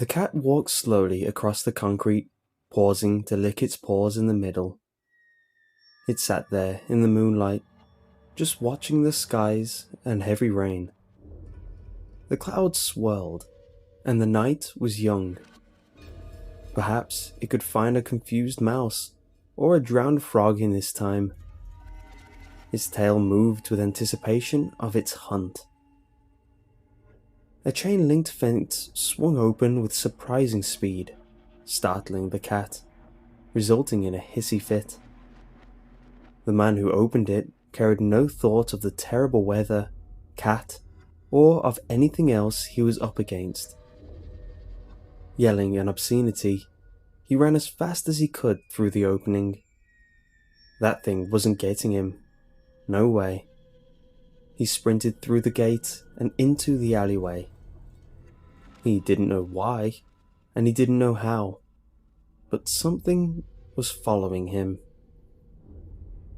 The cat walked slowly across the concrete, pausing to lick its paws in the middle. It sat there in the moonlight, just watching the skies and heavy rain. The clouds swirled, and the night was young. Perhaps it could find a confused mouse or a drowned frog in this time. Its tail moved with anticipation of its hunt. A chain-linked fence swung open with surprising speed, startling the cat, resulting in a hissy fit. The man who opened it carried no thought of the terrible weather, cat, or of anything else he was up against. Yelling an obscenity, he ran as fast as he could through the opening. That thing wasn't getting him. No way. He sprinted through the gate and into the alleyway. He didn't know why, and he didn't know how, but something was following him.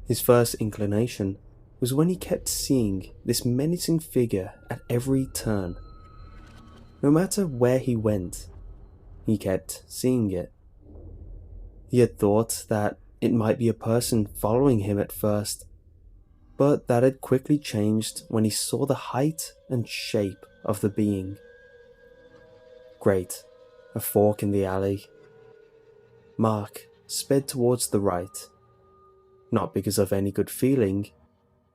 His first inclination was when he kept seeing this menacing figure at every turn. No matter where he went, he kept seeing it. He had thought that it might be a person following him at first, but that had quickly changed when he saw the height and shape of the being. Great, a fork in the alley. Mark sped towards the right, not because of any good feeling,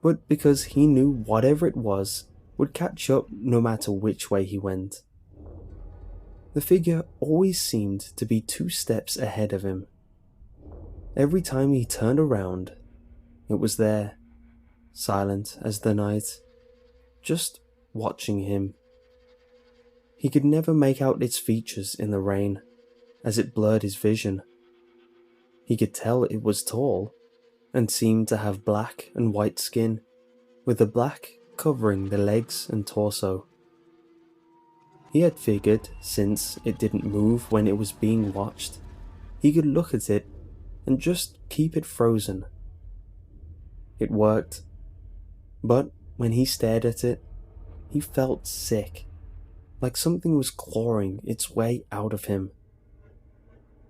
but because he knew whatever it was would catch up no matter which way he went. The figure always seemed to be 2 steps ahead of him. Every time he turned around, it was there, silent as the night, just watching him. He could never make out its features in the rain, as it blurred his vision. He could tell it was tall, and seemed to have black and white skin, with the black covering the legs and torso. He had figured, since it didn't move when it was being watched, he could look at it and just keep it frozen. It worked, but when he stared at it, he felt sick, like something was clawing its way out of him.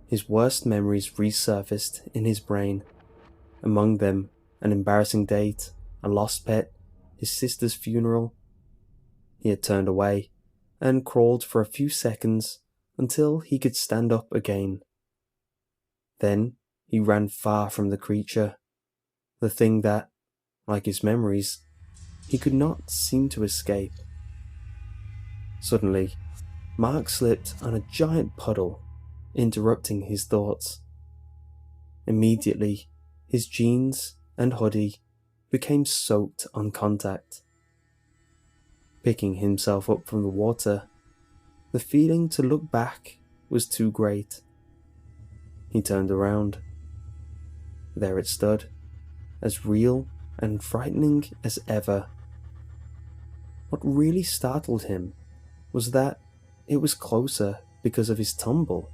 His worst memories resurfaced in his brain, among them an embarrassing date, a lost pet, his sister's funeral. He had turned away and crawled for a few seconds until he could stand up again. Then he ran far from the creature, the thing that, like his memories, he could not seem to escape. Suddenly, Mark slipped on a giant puddle, interrupting his thoughts. Immediately, his jeans and hoodie became soaked on contact. Picking himself up from the water, the feeling to look back was too great. He turned around. There it stood, as real and frightening as ever. What really startled him was that it was closer because of his tumble,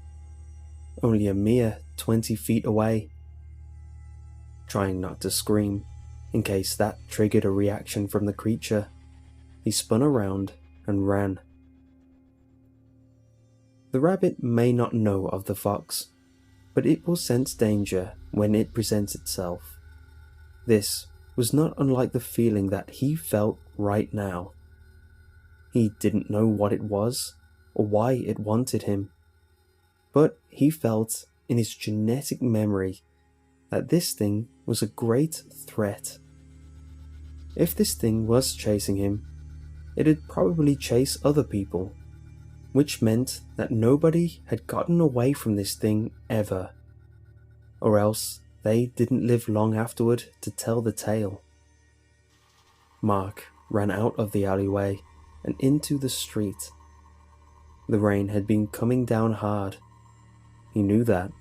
only a mere 20 feet away. Trying not to scream, in case that triggered a reaction from the creature, he spun around and ran. The rabbit may not know of the fox, but it will sense danger when it presents itself. This was not unlike the feeling that he felt right now. He didn't know what it was or why it wanted him, but he felt in his genetic memory that this thing was a great threat. If this thing was chasing him, it'd probably chase other people, which meant that nobody had gotten away from this thing ever, or else they didn't live long afterward to tell the tale. Mark ran out of the alleyway and into the street. The rain had been coming down hard. He knew that,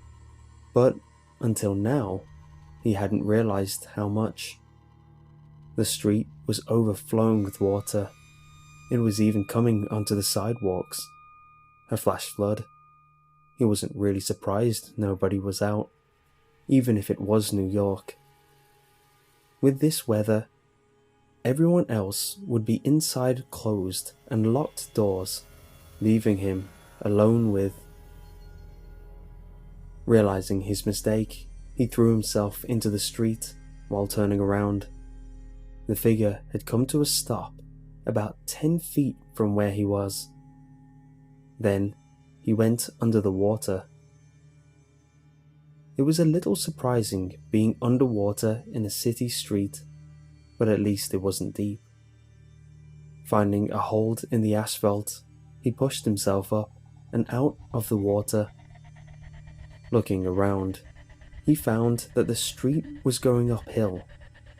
but until now, he hadn't realized how much. The street was overflowing with water. It was even coming onto the sidewalks. A flash flood. He wasn't really surprised nobody was out, even if it was New York. With this weather, everyone else would be inside closed and locked doors, leaving him alone with. Realizing his mistake, he threw himself into the street while turning around. The figure had come to a stop about 10 feet from where he was. Then he went under the water. It was a little surprising being underwater in a city street, but at least it wasn't deep. Finding a hold in the asphalt, he pushed himself up and out of the water. Looking around, he found that the street was going uphill,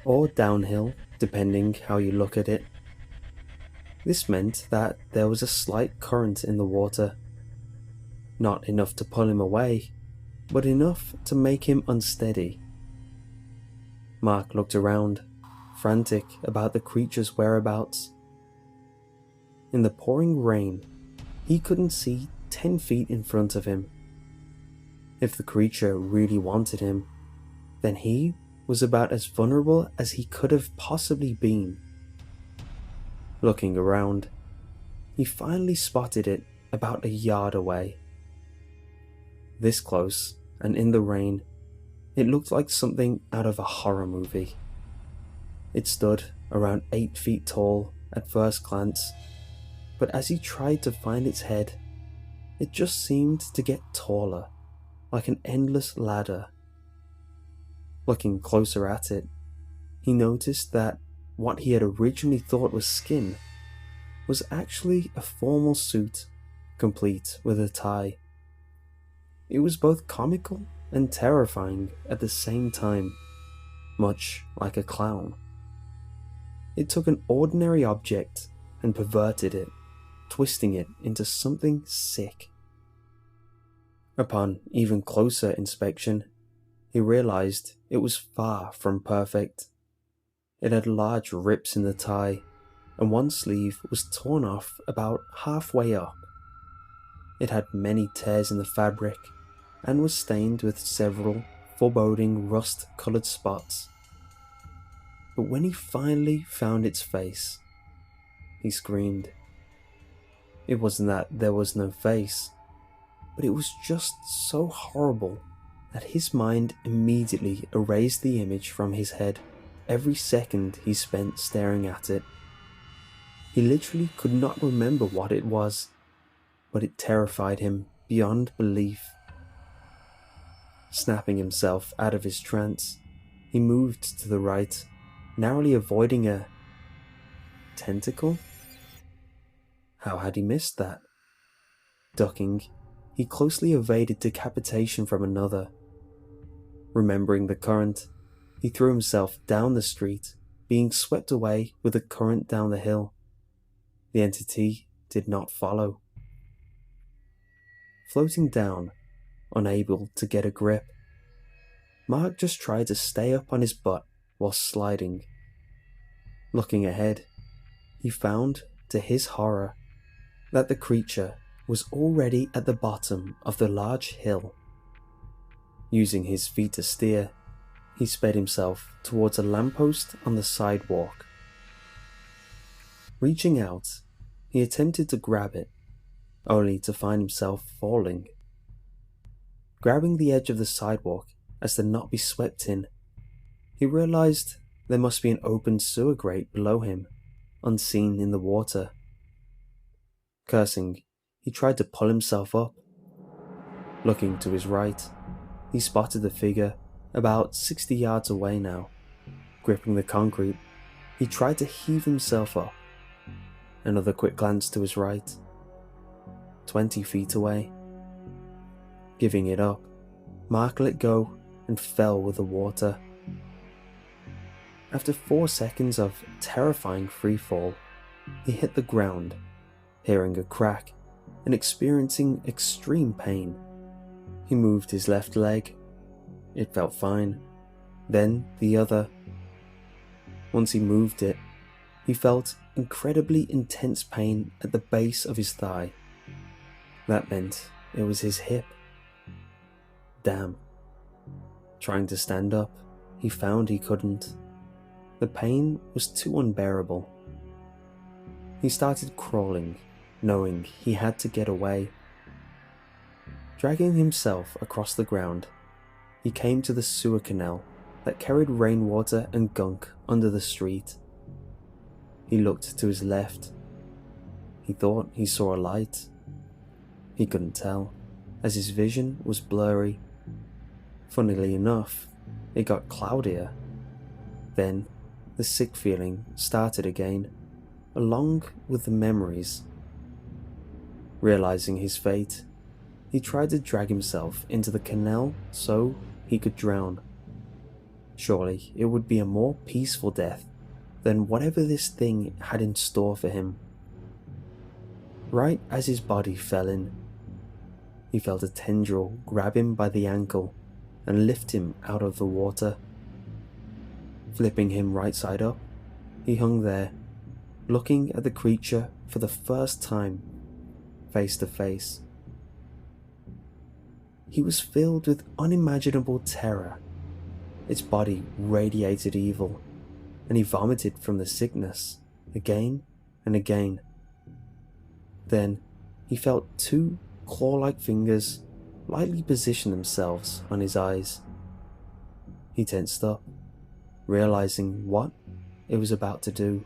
or downhill, depending how you look at it. This meant that there was a slight current in the water. Not enough to pull him away, but enough to make him unsteady. Mark looked around, frantic about the creature's whereabouts. In the pouring rain, he couldn't see 10 feet in front of him. If the creature really wanted him, then he was about as vulnerable as he could have possibly been. Looking around, he finally spotted it about a yard away. This close, and in the rain, it looked like something out of a horror movie. It stood around 8 feet tall at first glance, but as he tried to find its head, it just seemed to get taller, like an endless ladder. Looking closer at it, he noticed that what he had originally thought was skin was actually a formal suit, complete with a tie. It was both comical and terrifying at the same time, much like a clown. It took an ordinary object and perverted it, twisting it into something sick. Upon even closer inspection, he realized it was far from perfect. It had large rips in the tie, and one sleeve was torn off about halfway up. It had many tears in the fabric, and was stained with several foreboding rust-colored spots. But when he finally found its face, he screamed. It wasn't that there was no face, but it was just so horrible that his mind immediately erased the image from his head every second he spent staring at it. He literally could not remember what it was, but it terrified him beyond belief. Snapping himself out of his trance, he moved to the right, narrowly avoiding a tentacle? How had he missed that? Ducking, he closely evaded decapitation from another. Remembering the current, he threw himself down the street, being swept away with the current down the hill. The entity did not follow. Floating down, unable to get a grip, Mark just tried to stay up on his butt while sliding. Looking ahead, he found, to his horror, that the creature was already at the bottom of the large hill. Using his feet to steer, he sped himself towards a lamppost on the sidewalk. Reaching out, he attempted to grab it, only to find himself falling. Grabbing the edge of the sidewalk as to not be swept in, he realized there must be an open sewer grate below him, unseen in the water. Cursing, he tried to pull himself up. Looking to his right, he spotted the figure about 60 yards away now. Gripping the concrete, he tried to heave himself up. Another quick glance to his right. 20 feet away. Giving it up, Mark let go and fell with the water. After 4 seconds of terrifying freefall, he hit the ground, hearing a crack and experiencing extreme pain. He moved his left leg. It felt fine. Then the other. Once he moved it, he felt incredibly intense pain at the base of his thigh. That meant it was his hip. Damn. Trying to stand up, he found he couldn't. The pain was too unbearable. He started crawling, knowing he had to get away, Dragging himself across the ground, he came to the sewer canal that carried rainwater and gunk under the street. He looked to his left. He thought he saw a light. He couldn't tell, as his vision was blurry. Funnily enough, it got cloudier. Then, the sick feeling started again, along with the memories. Realizing his fate, he tried to drag himself into the canal so he could drown. Surely it would be a more peaceful death than whatever this thing had in store for him. Right as his body fell in, he felt a tendril grab him by the ankle and lift him out of the water. Flipping him right side up, he hung there, looking at the creature for the first time, face to face. He was filled with unimaginable terror. Its body radiated evil, and he vomited from the sickness again and again. Then he felt two claw-like fingers lightly position themselves on his eyes. He tensed up, realizing what it was about to do.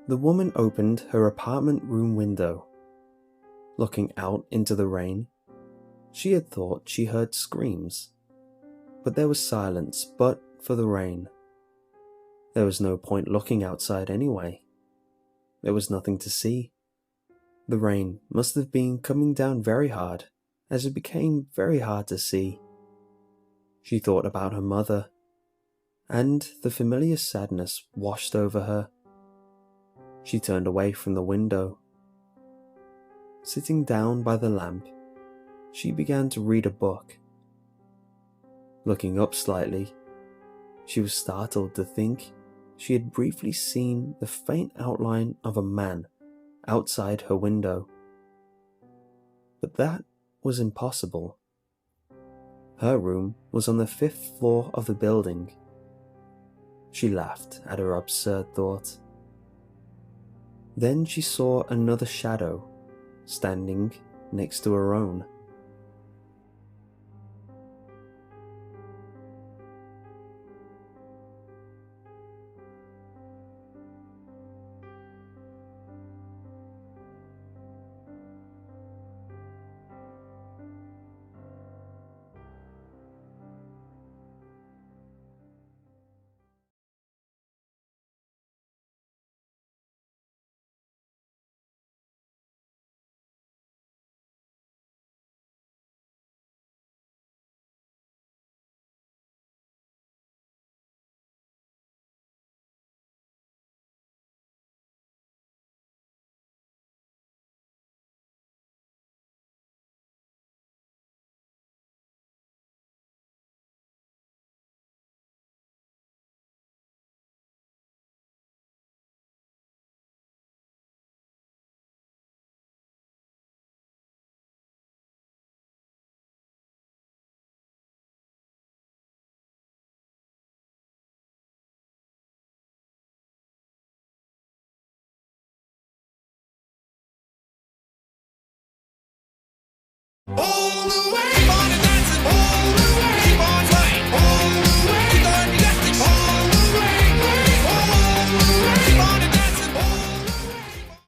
The woman opened her apartment room window. Looking out into the rain, she had thought she heard screams, but there was silence but for the rain. There was no point looking outside anyway. There was nothing to see. The rain must have been coming down very hard, as it became very hard to see. She thought about her mother, and the familiar sadness washed over her. She turned away from the window. Sitting down by the lamp, she began to read a book. Looking up slightly, she was startled to think she had briefly seen the faint outline of a man outside her window. But that was impossible. Her room was on the 5th floor of the building. She laughed at her absurd thought. Then she saw another shadow standing next to her own.